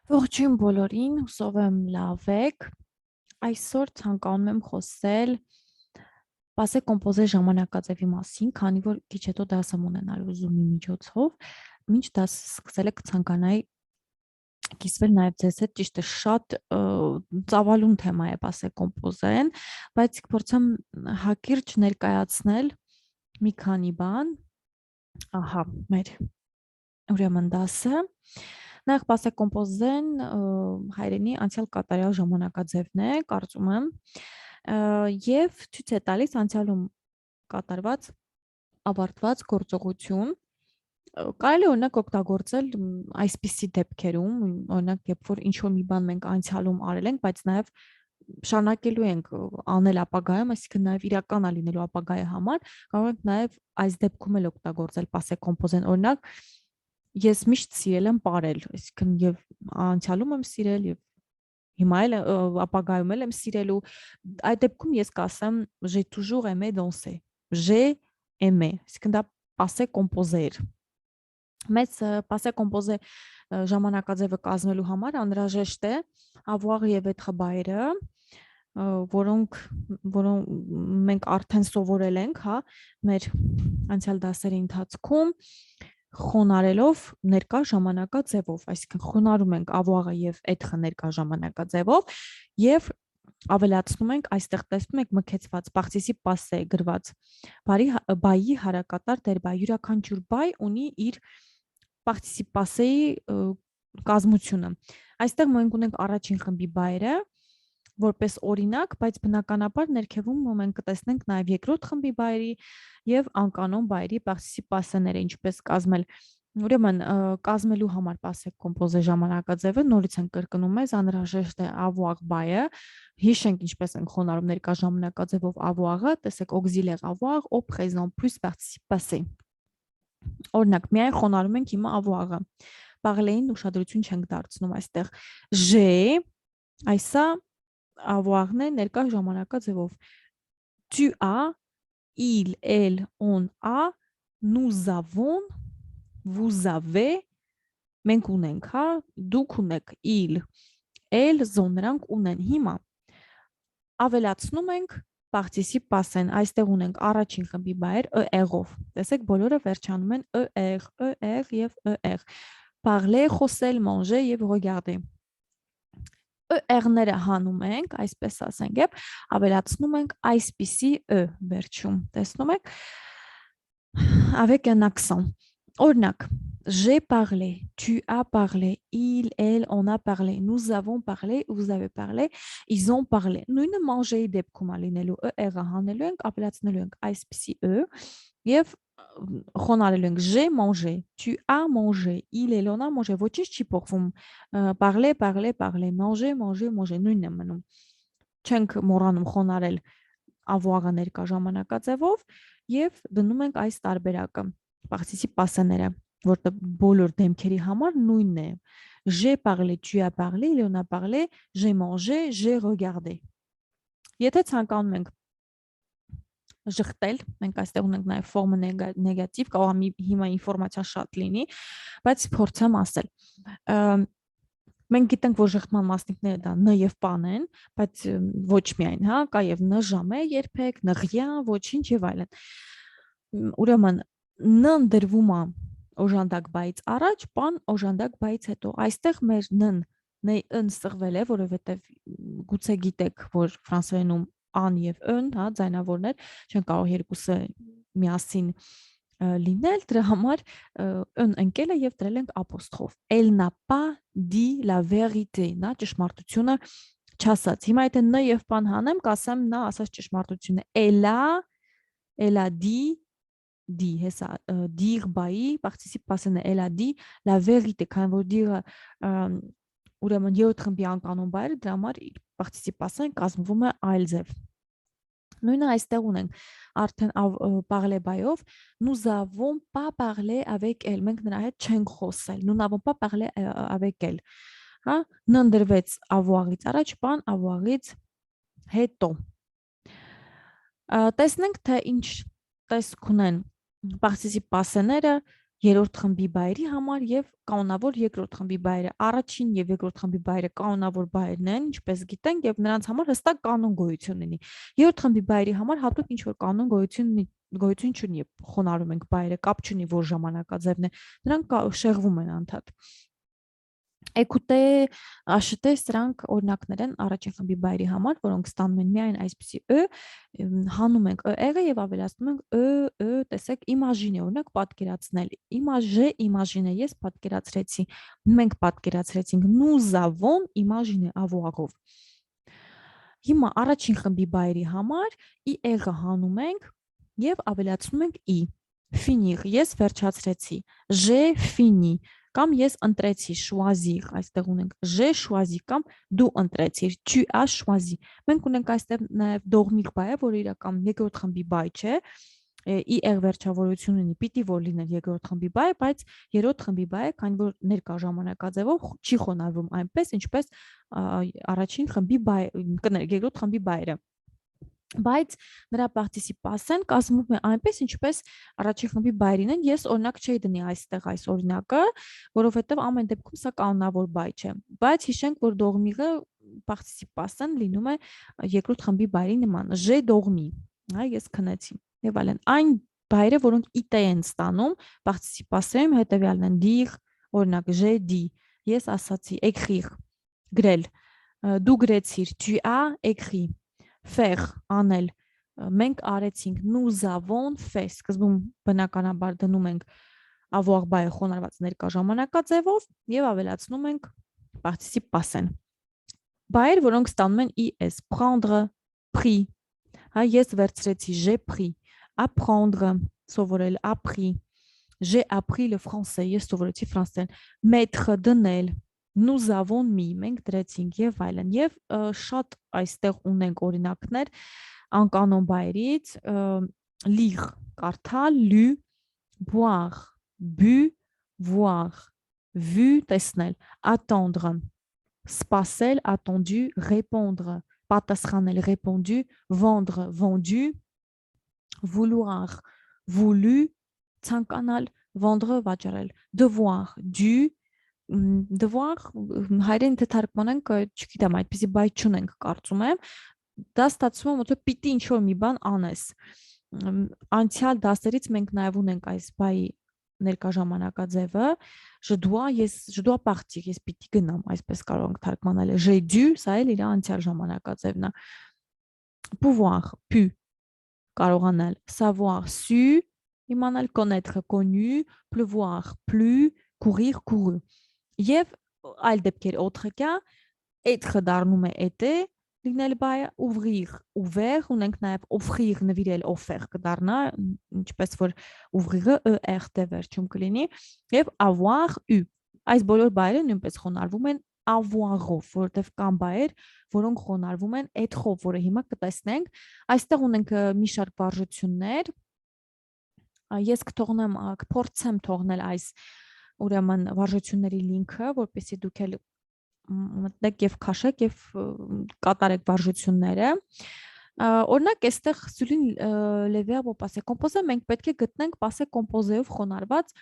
Ողջույն բոլորին, հուսով եմ լավ եք։ Այսօր ցանկանում եմ խոսել Passé composé ժամանակաձևի մասին, քանի որ քիչ հետո դասեմ ունենալու Zoom-ի միջոցով, մինչ դաս սկսել եք ցանկանայի կիսվել նաև ձեզ հետ ճիշտ է շատ ծավալուն թեմա է Passé composé-ն, բայց կփորձեմ հակիրճ ներկայացնել մի քանի բան։ Ահա, մեր ուրեմն դասը Նախ Passé composé-ն հայերենի անցյալ կատարյալ ժամանակաձևն է, կարծում եմ, եւ ցույց է տալիս անցյալում կատարված ավարտված գործողություն։ Կարելի է օրինակ օգտագործել այսպիսի դեպքերում, օրինակ երբ որ ինչ-որ մի բան մենք անցյալում արել ենք, բայց նաեւ շարունակելու ենք անել ապագայում, այսինքն նաեւ իրական է լինելու ապագայի համար, կարող ենք նաեւ այս դեպքում էլ օգտագործել Passé composé-ն, օրինակ ես միշտ սիրել եմ ապարել, այսինքն եւ անցյալում եմ սիրել եւ հիմա էլ ապագայում էլ եմ սիրելու։ Այդ դեպքում ես կասեմ j'ai toujours aimé danser։ J'ai aimé, այսինքն դա passé composé էր։ Մեծ passé composé ժամանակաձևը կազմելու համար անհրաժեշտ է avoir եւ être բայրը, որոնք մենք արդեն սովորել ենք, հա, մեր անցյալ դասերի ընթացքում խոնարելով ներկա ժամանակաձևով, այսինքն խոնարհում ենք avoir-ը եւ être-ը ներկա ժամանակաձևով եւ ավելացնում ենք այստեղ տեսնում եք մքեցված participe passé գրված բայի հարակատար դերբայ, յուրաքանչյուր բայ ունի իր participe passé-ի կազմությունը։ Այստեղ մենք ունենք առաջին խմբի բայրը որպես օրինակ, բայց բնականաբար ներքևում մենք կտեսնենք նաև երկրորդ խմբի բայրի եւ անկանոն բայրի participe passé-ները, ինչպես կազմել։ Ուրեմն կազմելու համար passé composé ժամանակաձևը նորից են կրկնում ես, անհրաժեշտ է avoir բայը, հիշենք ինչպես ենք խոնարհում ներկա ժամանակաձևով avoir-ը, տեսեք auxiliaire avoir au présent plus participe passé։ Օրինակ, միայն խոնարհում ենք հիմա avoir-ը։ Parler-ին ուշադրություն չենք դարձնում այստեղ։ J'ai, այսա avoir-ն է ներկա ժամանակաձևով։ Tu as, il, elle, on a, nous avons, vous avez, մենք ունենք, հա, դուք ունեք, il, elle, նրանք ունեն։ Հիմա ավելացնում ենք participe passé-ն, այստեղ ունենք առաջին խմբի բայր er-ով։ Տեսեք, բոլորը վերջանում են er եւ er։ Parler, խոսել, manger եւ regarder։ er-ները հանում ենք, այսպես ասենք, եւ ավելացնում ենք այսպիսի վերջում։ Տեսնում եք, avec un accent։ Օրինակ, j'ai parlé, tu as parlé, il, elle, on a parlé, nous avons parlé, vous avez parlé, ils ont parlé։ Նույնը manger-ի դեպքում է լինելու er-ը հանելու ենք, ավելացնելու ենք այսպիսի եւ խոնարհելու ենք j'ai mangé, tu as mangé, il, elle, on a mangé, ոչինչ չի փոխվում։ Parler, parler, parler, manger, manger, manger, նույնն է մնում։ Չենք մոռանում խոնարհել avoir-ը ներկա ժամանակաձևով եւ դնում ենք այս տարբերակը participe passé-ները, որտեղ բոլոր դեմքերի համար նույնն է։ J'ai parlé, tu as parlé, il en a parlé, j'ai mangé, j'ai regardé։ Եթե ցանկանում ենք ժխտել, մենք այստեղ ունենք նաև ֆորմը նեգատիվ, կարող է հիմա ինֆորմացիա շատ լինի, բայց փորձեմ ասել։ Մենք գիտենք, որ ժխտման մասնիկները դա ն եւ պան են, բայց ոչ միայն, հա, կա եւ ն ժամե երբեք, ն rien, ոչինչ եւ այլն։ Ուրեմն ն դրվում է օժանդակ բայից առաջ, պան օժանդակ բայից հետո։ Այստեղ մեր ն սղվել է, որովհետեւ գուցե գիտեք, որ ֆրանսերենում ան եւ ն, հա, ձայնավորներ չեն կարող երկուսը միասին լինել, դրա համար ն ընկել է եւ դրել ենք ապոստրոֆ։ Elle n'a pas dit la vérité, նա ճշմարտությունը չասաց։ Հիմա եթե ն եւ բան հանեմ, կասեմ նա ասաց ճշմարտությունը։ Elle a dit, հեսա dire բայի participe passé-ն է, elle a dit la vérité, քան որ dire ուրեմն երրորդ խմբի անկանոն բայրը դրա համար participe passé-ն կազմվում է այլ ձև։ Նույնը այստեղ ունենք արդեն parler բայով nous avons pas parlé avec elle, մենք նրա հետ չենք խոսել, nous n'avons pas parlé avec elle, հա, ն դրվեց avoir-ից առաջ, բան avoir-ից հետո։ Տեսնենք թե ինչ տեսք ունեն participe passé-ները երրորդ խմբի բայրի համար եւ կանոնավոր երկրորդ խմբի բայրը։ Առաջին եւ երկրորդ խմբի բայրը կանոնավոր բայրն են, ինչպես գիտենք, եւ նրանց համար հստակ կանոն գոյություն ունի։ Երրորդ խմբի բայրի համար հատուկ ինչ որ կանոն գոյություն չունի, խոնարհում ենք բայրը, կապ չունի որ ժամանակաձևն է։ Նրանք շեղվում են անդադ։ Écoutez, acheter սրանք օրինակներ են առաջին խմբի բայրի համար, որոնք ստանում են միայն այսպիսի հանում ենք ը-ը եւ ավելացնում ենք ը, տեսեք, imagine օրինակ պատկերացնել։ Imagine, ես պատկերացրեցի, մենք պատկերացրեցինք, nous avons imagine avoir-ով։ Հիմա առաջին խմբի բայրի համար i-ը հանում ենք եւ ավելացնում ենք i։ Finir, ես վերջացրեցի, j'ai fini կամ ես ընտրեցի, choisir, այստեղ ունենք j'ai choisi կամ դու ընտրեցիր, tu as choisi։ Մենք ունենք այստեղ նաև դողմիկ բայը, որը իրական երկրորդ խմբի բայ չէ, ir վերջավորություն ունի, պիտի որ լիներ երկրորդ խմբի բայ, բայց երրորդ խմբի բայ է, քանի որ ներկա ժամանակաձևով չի խոնարհվում այնպես, ինչպես առաջին խմբի բայ, երկրորդ խմբի բայերը։ Բայց նրա participation կազմվում է այնպես, ինչպես առաջին խմբի բայրին են, ես օրինակ չէի դնի այստեղ այս օրինակը, որովհետև ամեն դեպքում սա կանոնավոր բայ չէ, բայց հիշենք, որ դողմիղը participation լինում է երկրորդ խմբի բայրի նման, j'ai dormi, հա, ես քնեցի, եւ այլն։ Այն բայրը, որոնք իտե են ստանում, participation հետեւյալն են, dire, օրինակ j'ai dit, ես ասացի, écrire, գրել, դու գրեցիր, tu as écrit, faire, անել, մենք արեցինք, nous avons fait, սկզբում բնականաբար դնում ենք avoir բայը խոնարհված ներկա ժամանակաձևով եւ ավելացնում ենք participe passé-ն։ Բայեր, որոնք ստանում են is, prendre, pris, հա, ես վերցրեցի, j'ai pris, apprendre, սովորել, appris, j'ai appris le français, ես սովորեցի ֆրանսերեն, mettre, դնել, nous avons mis, մենք դրեցինք եւ այլն, եւ շատ այստեղ ունենք օրինակներ անկանոն բայերից, lire, կարդալ, lu, boire, bu, voir, vu, տեսնել, attendre, սպասել, attendu, répondre, պատասխանել, répondu, vendre, vendu, vouloir, voulu, ցանկանալ, vendre, վաճառել, devoir, dû, devoir հայերեն թարգմանենք, չգիտեմ, այդպեսի բայ չունենք, կարծում եմ, դա ստացվում է, որ պիտի ինչ որ մի բան անես։ Անցյալ դասերից մենք նաև ունենք այս բայի ներկա ժամանակաձևը, je dois partir, ես պիտի գնամ, այսպես կարող ենք թարգմանել, j'ai dû, սա էլ իր անցյալ ժամանակաձևն է։ Pouvoir, pu, կարողանալ, savoir, su, իմանալ, connaître, connu, pleuvoir, plu, courir, couru։ Եվ այլ դեպքեր autre cas, être դառնում է été, լինել բայը, ouvrir, ouvert, ունենք նաև offrir, նվիրել, offer կդառնա, ինչպես որ ouvrir-ը er-ը վերջում կլինի, եւ avoir, eu։ Այս բոլոր բայերը նույնպես խոնարհվում են avoir-ով, որովհետև կան բայեր, որոնք խոնարհվում են être-ով, որը հիմա կտեսնենք։ Այստեղ ունենք մի շարք վարժություններ։ Ես կթողնեմ, կփորձեմ թողնել այս ուրեմն վարժությունների լինքը, որպեսզի դուք էլ մտնեք եւ քաշեք եւ կատարեք վարժությունները։ Օրինակ, այստեղ Սյուլին Լևիա passé composé մենք պետք է գտնենք passé composé-ով խոնարհված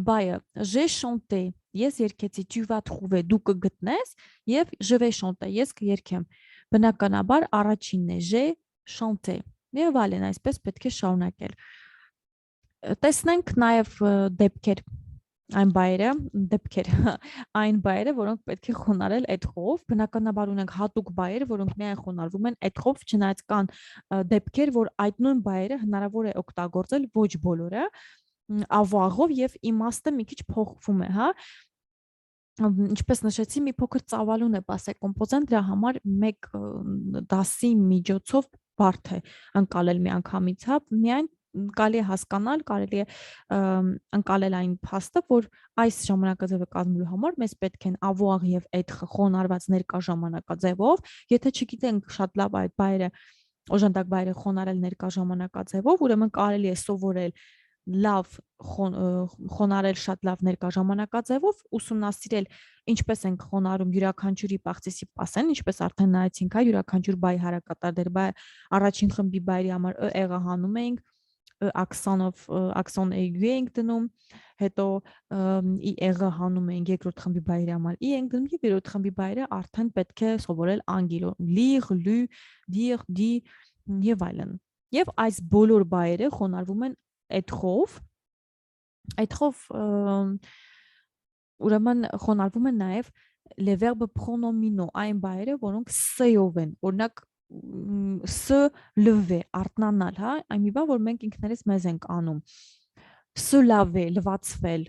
բայը j'ai chanté, ես երգեցի, tu vas trouver, դու կգտնես եւ je vais chanter, ես կերգեմ։ Բնականաբար առաջինն է j'ai chanté։ Եվ այլն, այսպես պետք է շարունակել։ Տեսնենք նաև դեպքեր, այն բայերը, որոնք պետք է խոնարհել être-ով, բնականաբար ունենք հատուկ բայեր, որոնք միայն խոնարհվում են être-ով, չնայած կան դեպքեր, որ այդ նույն բայերը հնարավոր է օգտագործել ոչ բոլորը, avoir-ով եւ իմաստը մի քիչ փոխվում է, հա։ Ինչպես նշեցի, մի փոքր ծավալուն է passé composé-ն, դրա համար մեկ դասի միջոցով բարդ է անցալել մի անգամից, հա, միայն կարելի է հասկանալ, կարելի է անցալել այն փաստը, որ այս ժամանակաձևը կազմելու համար մեզ պետք են avoir եւ être խոնարհված ներկա ժամանակաձևով, եթե չգիտենք շատ լավ այդ բայերը, օժանդակ բայերը խոնարհել ներկա ժամանակաձևով, ուրեմն կարելի է սովորել լավ խոնարհել շատ լավ ներկա ժամանակաձևով, ուսումնասիրել ինչպես ենք խոնարհում յուրաքանչյուրի participe passé-ն, ինչպես արդեն նայեցինք, հա, յուրաքանչյուր բայ հարակատար դեր բայ առաջին խմբի բայրի համար ը-ը հանում ենք accent aigu ենք դնում, հետո ի եղը հանում ենք երկրորդ խմբի բայրի համար ի ենք դնում եւ երրորդ խմբի բայրը արդեն պետք է սովորել անգլերեն lire, lu, dire, dit եւ այլն եւ այս բոլոր բայերը խոնարհվում են être-ով ուրեմն խոնարհվում են նաեւ les verbes pronominaux այն բայերը որոնք s-ով են օրինակ se lever արթնանալ հա այն մի բան որ մենք ինքներս մեզ ենք անում se laver լվացվել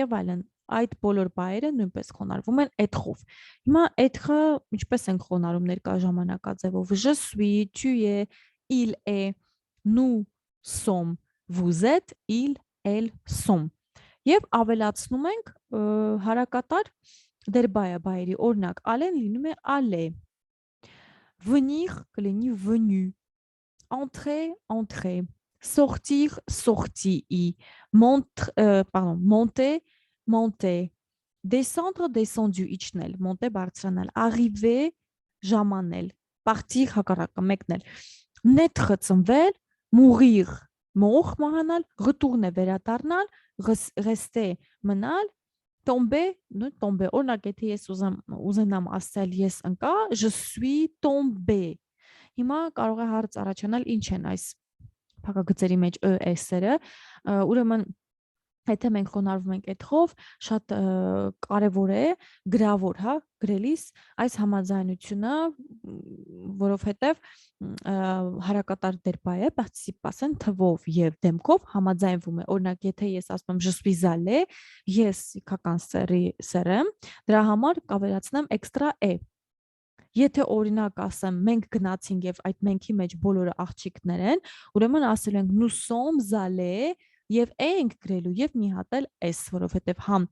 եւ այլն այդ բոլոր բայերը նույնպես խոնարհվում են être-ով հիմա être-ը ինչպես ենք խոնարհում ներկա ժամանակաձևով je suis tu es il est nous sommes vous êtes il elles sont եւ ավելացնում ենք հարակատար դերբայա բայերի օրինակ ալեն լինում է aller venir կլինի venu entrer entrer sortir sorti monter monter descendre descendu իջնել monter բարձրանալ arriver ժամանել partir հակառակը մեկնել naître ծնվել mourir մոր մահանալ retourner վերադառնալ rester մնալ tomber tomber օրինակ եթե ես ուզենամ ասել ես ընկա je suis tombé հիմա կարող է հարց առաջանալ ինչ են այս փակագծերի մեջ s-երը ուրեմն եթե մենք խոնարհվում ենք être-ով շատ կարևոր է գրավոր հա գրելիս այս համաձայնությունը որովհետև հարակատար դերբայ է participation թվով եւ դեմքով համաձայնվում է օրինակ եթե ես ասում եմ je suis allé ես իքական սեր եմ դրա համար կավելացնեմ extra e Եթե օրինակ ասեմ մենք գնացինք եւ այդ մենքի մեջ բոլորը աղջիկներ են, ուրեմն ասել ենք nous sommes allés եւ ենք գրելու եւ մի հատ էլ s, որովհետեւ համ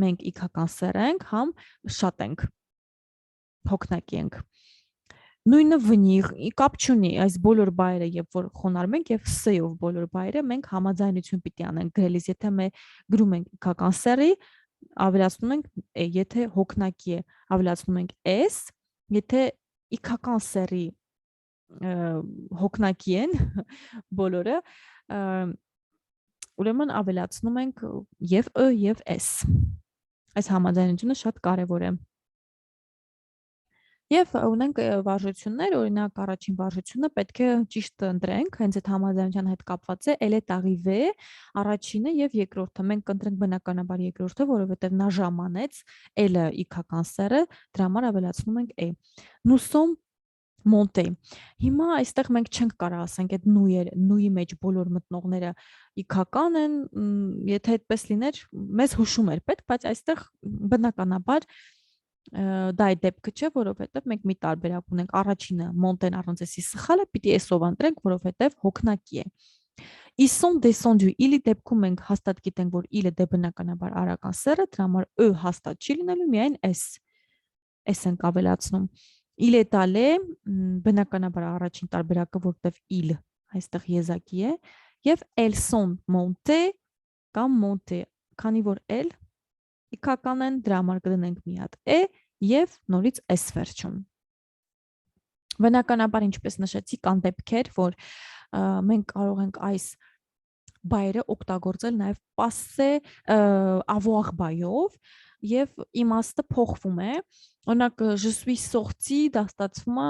մենք իքական սեր ենք, համ շատ ենք հոգնակի ենք։ Նույնը venir, կապ չունի, այս բոլոր բայերը երբ որ խոնարհում ենք եւ s-ով բոլոր բայերը մենք համաձայնություն պիտի անենք գրելիս, եթե մենք գրում ենք իքական սերի, ավելացնում ենք եթե հոգնակի է, ավելացնում ենք s Եթե իքական սերի հոգնակի են բոլորը, ուրեմն ավելացնում ենք եւ e եւ s։ Այս համաձայնությունը շատ կարևոր է։ Եվ ունենք վարժություններ, օրինակ առաջին վարժությունը պետք է ճիշտ ընտրենք, հենց այդ համաձայնության հետ կապված է, elle est arrivée, առաջինը եւ երկրորդը։ Մենք կընտրենք բնականաբար երկրորդը, որովհետեւ նա ժամանեց, elle-ը իքական սերը, դրա համար ավելացնում ենք e։ Nous sommes montés։ Հիմա այստեղ մենք չենք կարող ասենք այդ նույի մեջ բոլոր մտնողները իքական են, եթե այդպես լիներ, մեզ հուշում էր պետք, բայց այստեղ բնականաբար դա է դեպքը չէ, որովհետև մենք մի տարբերակ ունենք առաջինը մոնտեն առանց էսի սխալը պիտի էսով ընտրենք, որովհետև հոգնակի է։ Ils sont descendus, il-ի դեպքում մենք հաստատ գիտենք, որ il-ը դե բնականաբար արական սերը, դրա համար e հաստատ չի լինելու, միայն s ենք ավելացնում։ Il est allé, բնականաբար առաջին տարբերակը, որտեղ il այստեղ եզակի է, եւ elles sont montées կամ monté, քանի որ elle իքական են, դրա համար կդնենք մի հատ e եւ նորից s վերջում։ Բնականաբար ինչպես նշեցի, կան դեպքեր, որ մենք կարող ենք այս բայերը օգտագործել նաեւ passé avoir բայով եւ իմաստը փոխվում է։ Օրինակ je suis sorti դա ստացվում է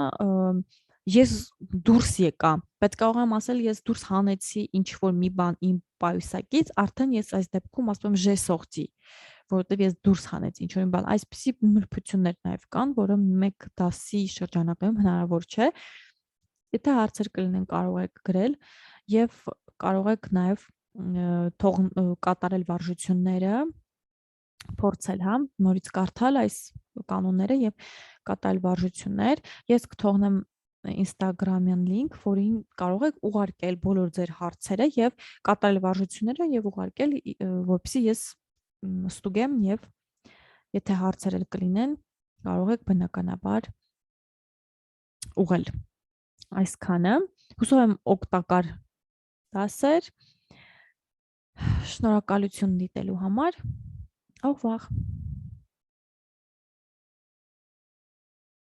ես դուրս եկա, բայց կարող եմ ասել ես դուրս հանեցի ինչ որ մի բան իմ պայուսակից, արդեն ես այս դեպքում ասում եմ j'ai sorti որովհետև ես դուրս հանեցի ինչ-որ բան, այսպիսի նրբություններ նաև կան, որը 1 դասի շրջանակում հնարավոր չէ։ Եթե հարցեր կլինեն, կարող եք գրել եւ կարող եք նաև կատարել վարժությունները, փորձել, հա, նորից կարդալ այս կանոնները եւ կատարել վարժություններ։ Ես կթողնեմ Instagram-յան link, որին կարող եք ուղարկել բոլոր ձեր հարցերը եւ կատարել վարժությունները եւ ուղարկել, որպեսզի ես ստուգեմ եւ եթե հարցեր կլինեն, կարող եք բնականաբար ուղղել։ Այսքանը։ Հուսով եմ օգտակար դասեր։ Շնորհակալություն դիտելու համար։ Au revoir.